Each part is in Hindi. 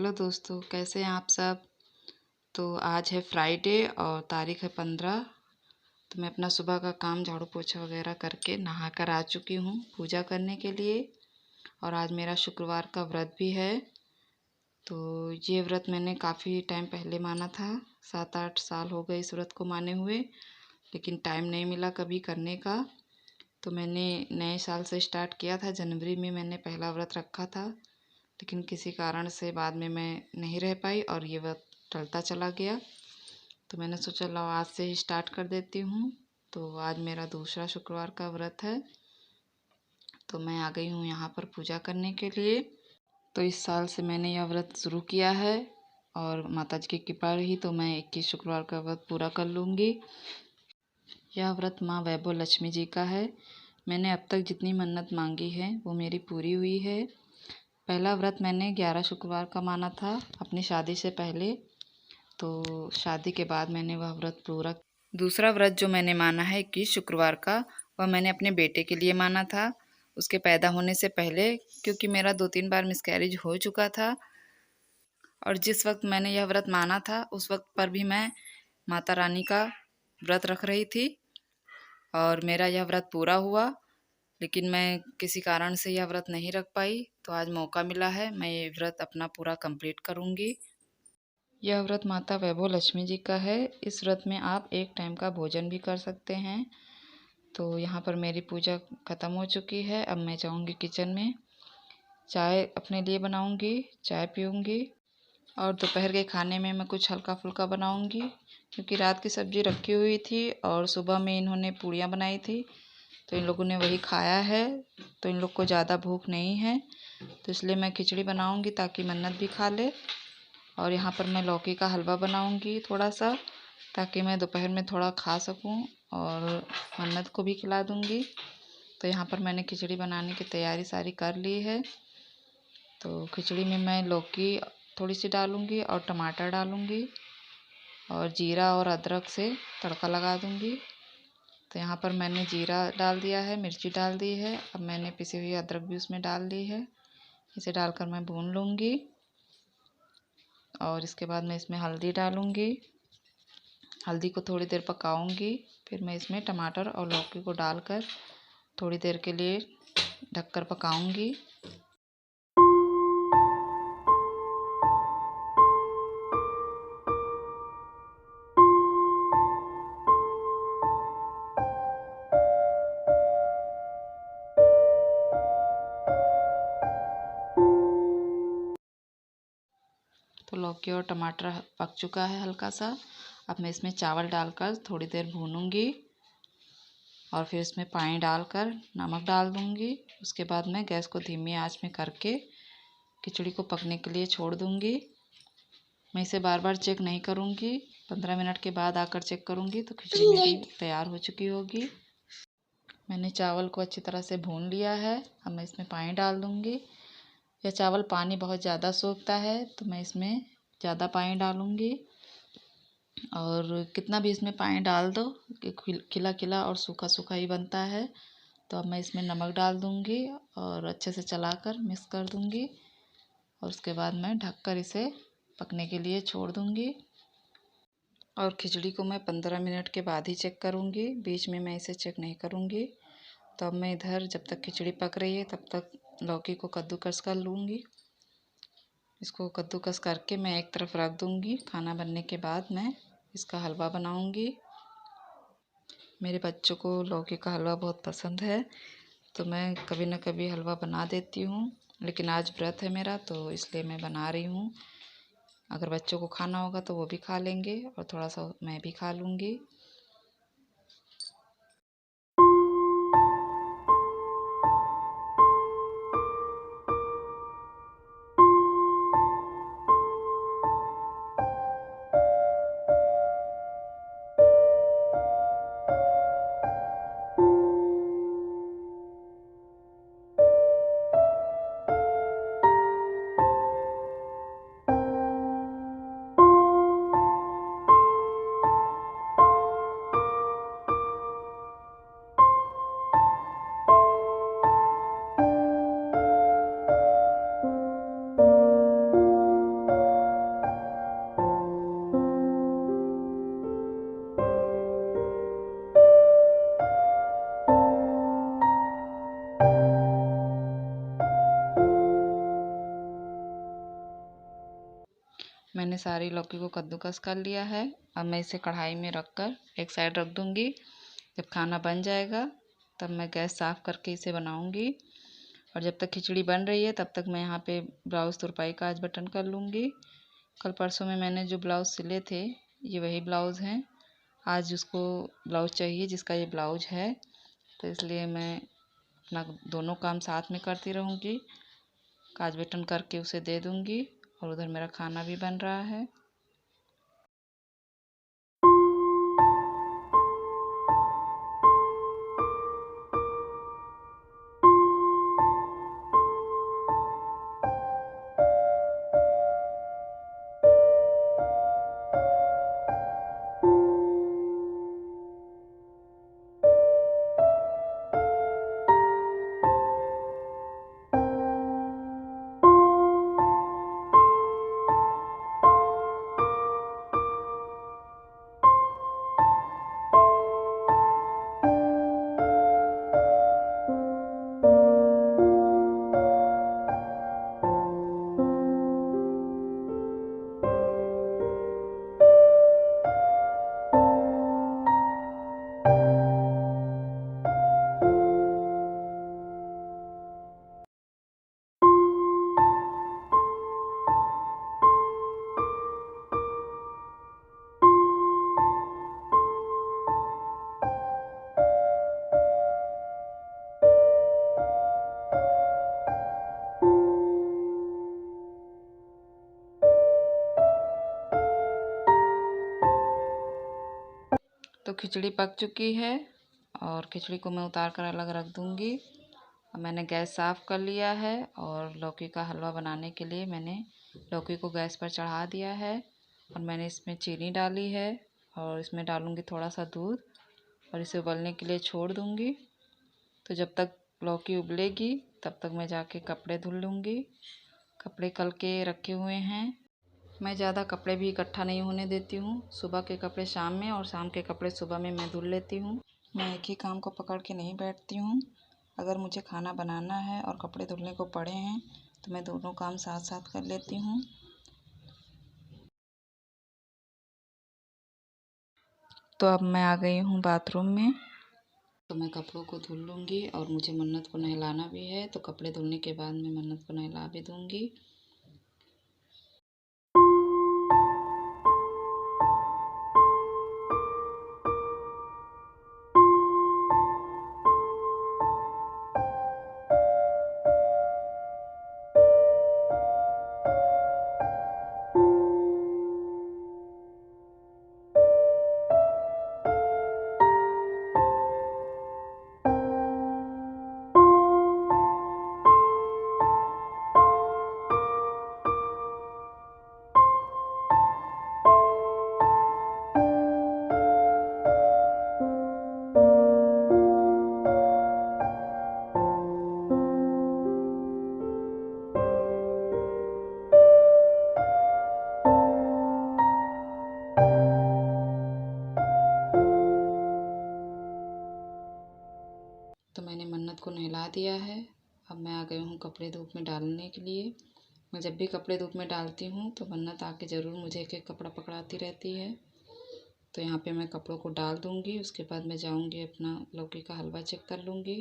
हेलो दोस्तों, कैसे हैं आप सब। तो आज है फ्राइडे और तारीख है 15। तो मैं अपना सुबह का काम झाड़ू पोछा वगैरह करके नहा कर आ चुकी हूँ पूजा करने के लिए। और आज मेरा शुक्रवार का व्रत भी है। तो ये व्रत मैंने काफ़ी टाइम पहले माना था, 7-8 साल हो गए इस व्रत को माने हुए, लेकिन टाइम नहीं मिला कभी करने का। तो मैंने नए साल से स्टार्ट किया था, जनवरी में मैंने पहला व्रत रखा था, लेकिन किसी कारण से बाद में मैं नहीं रह पाई और ये व्रत टलता चला गया। तो मैंने सोचा लो आज से ही स्टार्ट कर देती हूँ। तो आज मेरा दूसरा शुक्रवार का व्रत है। तो मैं आ गई हूँ यहाँ पर पूजा करने के लिए। तो इस साल से मैंने यह व्रत शुरू किया है और माता जी की कृपा रही तो मैं 21 शुक्रवार का व्रत पूरा कर लूँगी। यह व्रत माँ वैभव लक्ष्मी जी का है। मैंने अब तक जितनी मन्नत मांगी है वो मेरी पूरी हुई है। पहला व्रत मैंने 11 शुक्रवार का माना था अपनी शादी से पहले, तो शादी के बाद मैंने वह व्रत पूरा। दूसरा व्रत जो मैंने माना है 21 शुक्रवार का, वह मैंने अपने बेटे के लिए माना था, उसके पैदा होने से पहले, क्योंकि मेरा 2-3 बार मिसकैरेज हो चुका था। और जिस वक्त मैंने यह व्रत माना था उस वक्त पर भी मैं माता रानी का व्रत रख रही थी और मेरा यह व्रत पूरा हुआ। लेकिन मैं किसी कारण से यह व्रत नहीं रख पाई, तो आज मौका मिला है, मैं ये व्रत अपना पूरा कंप्लीट करूँगी। यह व्रत माता वैभव लक्ष्मी जी का है। इस व्रत में आप एक टाइम का भोजन भी कर सकते हैं। तो यहाँ पर मेरी पूजा ख़त्म हो चुकी है। अब मैं जाऊँगी किचन में, चाय अपने लिए बनाऊँगी, चाय पीऊँगी और दोपहर के खाने में मैं कुछ हल्का फुल्का बनाऊँगी, क्योंकि रात की सब्ज़ी रखी हुई थी और सुबह में इन्होंने पूड़ियाँ बनाई थी, तो इन लोगों ने वही खाया है। तो इन लोग को ज़्यादा भूख नहीं है, तो इसलिए मैं खिचड़ी बनाऊँगी ताकि मन्नत भी खा ले। और यहाँ पर मैं लौकी का हलवा बनाऊँगी थोड़ा सा, ताकि मैं दोपहर में थोड़ा खा सकूँ और मन्नत को भी खिला दूँगी। तो यहाँ पर मैंने खिचड़ी बनाने की तैयारी सारी कर ली है। तो खिचड़ी में मैं लौकी थोड़ी सी डालूँगी और टमाटर डालूँगी और जीरा और अदरक से तड़का लगा दूँगी। तो यहाँ पर मैंने जीरा डाल दिया है, मिर्ची डाल दी है। अब मैंने पिसी हुई अदरक भी उसमें डाल दी है। इसे डालकर मैं भून लूँगी और इसके बाद मैं इसमें हल्दी डालूँगी। हल्दी को थोड़ी देर पकाऊँगी, फिर मैं इसमें टमाटर और लौकी को डालकर थोड़ी देर के लिए ढककर पकाऊँगी। तो लौकी और टमाटर पक चुका है हल्का सा। अब मैं इसमें चावल डालकर थोड़ी देर भूनूँगी और फिर इसमें पानी डालकर नमक डाल दूँगी। उसके बाद मैं गैस को धीमी आंच में करके खिचड़ी को पकने के लिए छोड़ दूँगी। मैं इसे बार बार चेक नहीं करूँगी, 15 मिनट के बाद आकर चेक करूँगी तो खिचड़ी मेरी तैयार हो चुकी होगी। मैंने चावल को अच्छी तरह से भून लिया है। अब मैं इसमें पानी डाल दूँगी। यह चावल पानी बहुत ज़्यादा सोखता है, तो मैं इसमें ज़्यादा पानी डालूँगी। और कितना भी इसमें पानी डाल दो कि खिला खिला और सूखा सूखा ही बनता है। तो अब मैं इसमें नमक डाल दूँगी और अच्छे से चलाकर मिक्स कर दूँगी और उसके बाद मैं ढककर इसे पकने के लिए छोड़ दूँगी। और खिचड़ी को मैं 15 मिनट के बाद ही चेक करूँगी, बीच में मैं इसे चेक नहीं करूँगी। तो अब मैं इधर जब तक खिचड़ी पक रही है तब तक लौकी को कद्दूकस कर लूँगी। इसको कद्दूकस करके मैं एक तरफ रख दूँगी। खाना बनने के बाद मैं इसका हलवा बनाऊँगी। मेरे बच्चों को लौकी का हलवा बहुत पसंद है, तो मैं कभी न कभी हलवा बना देती हूँ, लेकिन आज व्रत है मेरा तो इसलिए मैं बना रही हूँ। अगर बच्चों को खाना होगा तो वो भी खा लेंगे और थोड़ा सा मैं भी खा लूँगी। मैंने सारी लौकी को कद्दूकस कर लिया है। अब मैं इसे कढ़ाई में रख कर एक साइड रख दूँगी। जब खाना बन जाएगा तब मैं गैस साफ़ करके इसे बनाऊँगी। और जब तक खिचड़ी बन रही है तब तक मैं यहाँ पे ब्लाउज़ तुरपाई का आज बटन कर लूँगी। कल परसों में मैंने जो ब्लाउज़ सिले थे ये वही ब्लाउज़ हैं। आज उसको ब्लाउज़ चाहिए जिसका ये ब्लाउज़ है, तो इसलिए मैं अपना दोनों काम साथ में करती रहूँगी। काज बटन करके उसे दे दूँगी और उधर मेरा खाना भी बन रहा है। तो खिचड़ी पक चुकी है और खिचड़ी को मैं उतार कर अलग रख दूँगी। अब मैंने गैस साफ़ कर लिया है और लौकी का हलवा बनाने के लिए मैंने लौकी को गैस पर चढ़ा दिया है और मैंने इसमें चीनी डाली है और इसमें डालूँगी थोड़ा सा दूध और इसे उबलने के लिए छोड़ दूँगी। तो जब तक लौकी उबलेगी तब तक मैं जाके कपड़े धुल लूँगी। कपड़े कल के रखे हुए हैं। मैं ज़्यादा कपड़े भी इकट्ठा नहीं होने देती हूँ। सुबह के कपड़े शाम में और शाम के कपड़े सुबह में मैं धुल लेती हूँ। मैं एक ही काम को पकड़ के नहीं बैठती हूँ। अगर मुझे खाना बनाना है और कपड़े धुलने को पड़े हैं तो मैं दोनों काम साथ साथ कर लेती हूँ। तो अब मैं आ गई हूँ बाथरूम में, तो मैं कपड़ों को धुल लूँगी और मुझे मन्नत को नहलाना भी है, तो कपड़े धुलने के बाद मैं मन्नत को नहला भी दूँगी। तो मैंने मन्नत को नहला दिया है। अब मैं आ गई हूँ कपड़े धूप में डालने के लिए। मैं जब भी कपड़े धूप में डालती हूँ तो मन्नत आके ज़रूर मुझे एक एक कपड़ा पकड़ाती रहती है। तो यहाँ पे मैं कपड़ों को डाल दूँगी। उसके बाद मैं जाऊँगी अपना लौकी का हलवा चेक कर लूँगी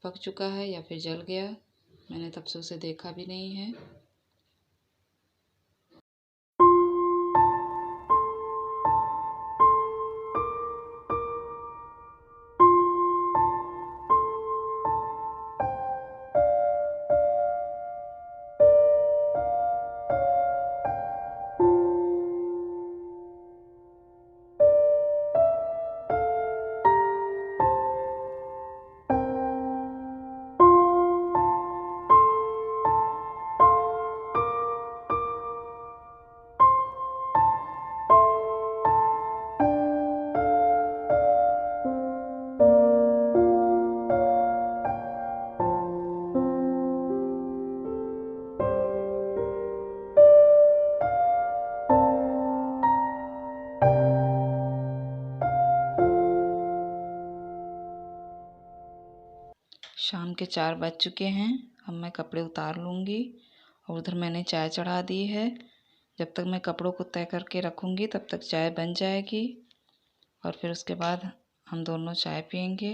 पक चुका है या फिर जल गया। मैंने तब से उसे देखा भी नहीं है। शाम के 4 बज चुके हैं। अब मैं कपड़े उतार लूँगी और उधर मैंने चाय चढ़ा दी है। जब तक मैं कपड़ों को तय करके रखूँगी तब तक चाय बन जाएगी और फिर उसके बाद हम दोनों चाय पियेंगे।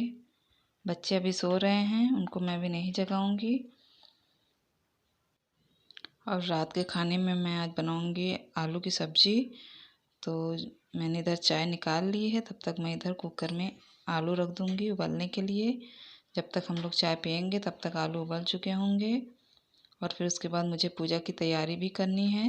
बच्चे अभी सो रहे हैं, उनको मैं भी नहीं जगाऊंगी। और रात के खाने में मैं आज बनाऊंगी आलू की सब्ज़ी। तो मैंने इधर चाय निकाल ली है, तब तक मैं इधर कुकर में आलू रख दूंगी उबलने के लिए। जब तक हम लोग चाय पियेंगे तब तक आलू उबल चुके होंगे और फिर उसके बाद मुझे पूजा की तैयारी भी करनी है।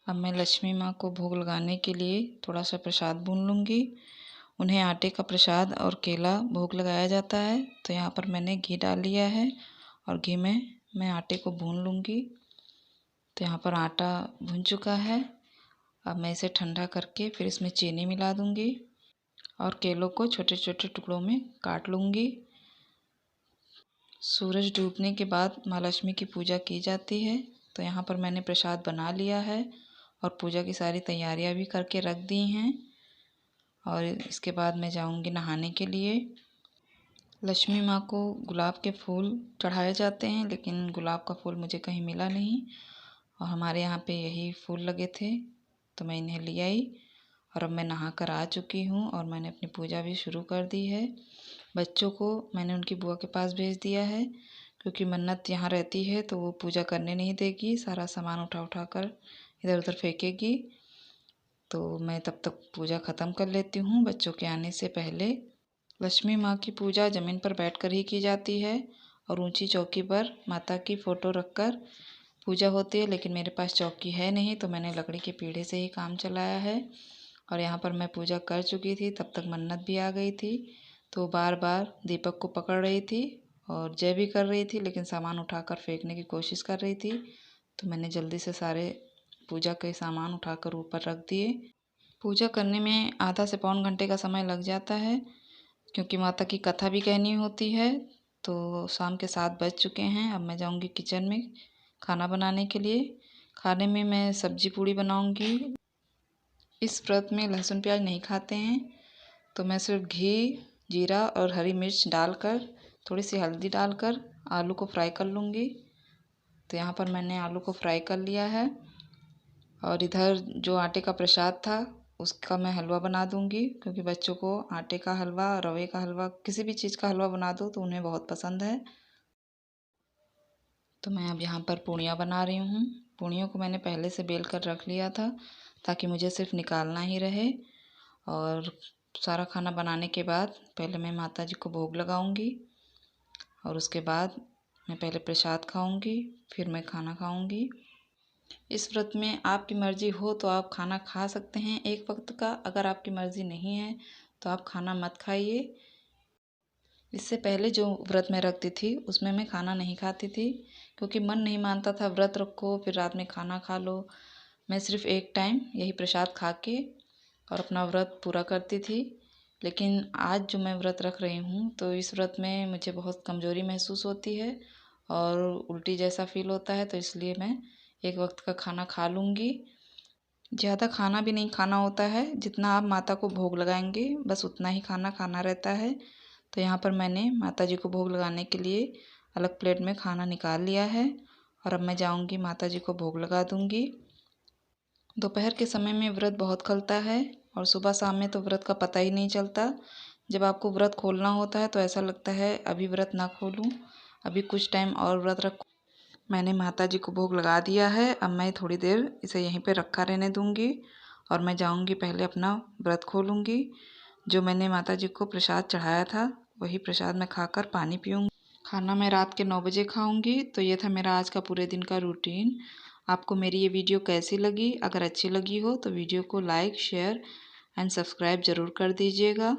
अब मैं लक्ष्मी माँ को भोग लगाने के लिए थोड़ा सा प्रसाद भून लूँगी। उन्हें आटे का प्रसाद और केला भोग लगाया जाता है। तो यहाँ पर मैंने घी डाल लिया है और घी में मैं आटे को भून लूँगी। तो यहाँ पर आटा भुन चुका है। अब मैं इसे ठंडा करके फिर इसमें चीनी मिला दूँगी और केलों को छोटे छोटे टुकड़ों में काट लूँगी। सूरज डूबने के बाद माँ लक्ष्मी की पूजा की जाती है। तो यहाँ पर मैंने प्रसाद बना लिया है और पूजा की सारी तैयारियाँ भी करके रख दी हैं और इसके बाद मैं जाऊँगी नहाने के लिए। लक्ष्मी माँ को गुलाब के फूल चढ़ाए जाते हैं, लेकिन गुलाब का फूल मुझे कहीं मिला नहीं और हमारे यहाँ पे यही फूल लगे थे तो मैं इन्हें ले आई। और अब मैं नहा कर आ चुकी हूँ और मैंने अपनी पूजा भी शुरू कर दी है। बच्चों को मैंने उनकी बुआ के पास भेज दिया है, क्योंकि मन्नत यहाँ रहती है तो वो पूजा करने नहीं देगी, सारा सामान उठा उठा कर इधर उधर फेंकेगी। तो मैं तब तक पूजा ख़त्म कर लेती हूँ बच्चों के आने से पहले। लक्ष्मी माँ की पूजा ज़मीन पर बैठकर ही की जाती है और ऊंची चौकी पर माता की फ़ोटो रखकर पूजा होती है, लेकिन मेरे पास चौकी है नहीं तो मैंने लकड़ी के पीढ़े से ही काम चलाया है। और यहाँ पर मैं पूजा कर चुकी थी, तब तक मन्नत भी आ गई थी तो बार बार दीपक को पकड़ रही थी और जय भी कर रही थी, लेकिन सामान उठाकर फेंकने की कोशिश कर रही थी। तो मैंने जल्दी से सारे पूजा के सामान उठाकर ऊपर रख दिए। पूजा करने में आधा से पौन घंटे का समय लग जाता है, क्योंकि माता की कथा भी कहनी होती है। तो शाम के 7 बज चुके हैं। अब मैं जाऊंगी किचन में खाना बनाने के लिए। खाने में मैं सब्जी पूड़ी बनाऊंगी। इस व्रत में लहसुन प्याज नहीं खाते हैं, तो मैं सिर्फ घी, जीरा और हरी मिर्च डालकर थोड़ी सी हल्दी डालकर आलू को फ्राई कर लूँगी। तो यहाँ पर मैंने आलू को फ्राई कर लिया है और इधर जो आटे का प्रसाद था उसका मैं हलवा बना दूँगी, क्योंकि बच्चों को आटे का हलवा, रवे का हलवा, किसी भी चीज़ का हलवा बना दो तो उन्हें बहुत पसंद है। तो मैं अब यहाँ पर पूड़ियाँ बना रही हूँ। पूड़ियों को मैंने पहले से बेल कर रख लिया था ताकि मुझे सिर्फ निकालना ही रहे। और सारा खाना बनाने के बाद पहले मैं माता जी को भोग लगाऊंगी और उसके बाद मैं पहले प्रसाद खाऊंगी, फिर मैं खाना खाऊंगी। इस व्रत में आपकी मर्ज़ी हो तो आप खाना खा सकते हैं एक वक्त का, अगर आपकी मर्ज़ी नहीं है तो आप खाना मत खाइए। इससे पहले जो व्रत मैं रखती थी उसमें मैं खाना नहीं खाती थी, क्योंकि मन नहीं मानता था व्रत रखो फिर रात में खाना खा लो। मैं सिर्फ एक टाइम यही प्रसाद खा के और अपना व्रत पूरा करती थी। लेकिन आज जो मैं व्रत रख रही हूँ तो इस व्रत में मुझे बहुत कमज़ोरी महसूस होती है और उल्टी जैसा फील होता है, तो इसलिए मैं एक वक्त का खाना खा लूँगी। ज़्यादा खाना भी नहीं खाना होता है, जितना आप माता को भोग लगाएंगे बस उतना ही खाना खाना रहता है। तो यहाँ पर मैंने माता जी को भोग लगाने के लिए अलग प्लेट में खाना निकाल लिया है और अब मैं जाऊँगी माता जी को भोग लगा दूँगी। दोपहर के समय में व्रत बहुत खलता है और सुबह शाम में तो व्रत का पता ही नहीं चलता। जब आपको व्रत खोलना होता है तो ऐसा लगता है अभी व्रत ना खोलूं, अभी कुछ टाइम और व्रत रखूं। मैंने माता जी को भोग लगा दिया है, अब मैं थोड़ी देर इसे यहीं पे रखा रहने दूंगी और मैं जाऊंगी पहले अपना व्रत खोलूंगी। जो मैंने माता जी को प्रसाद चढ़ाया था वही प्रसाद मैं खाकर पानी पीऊँगी। खाना मैं रात के 9 बजे खाऊंगी। तो ये था मेरा आज का पूरे दिन का रूटीन। आपको मेरी ये वीडियो कैसी लगी? अगर अच्छी लगी हो तो वीडियो को लाइक, शेयर एंड सब्सक्राइब ज़रूर कर दीजिएगा।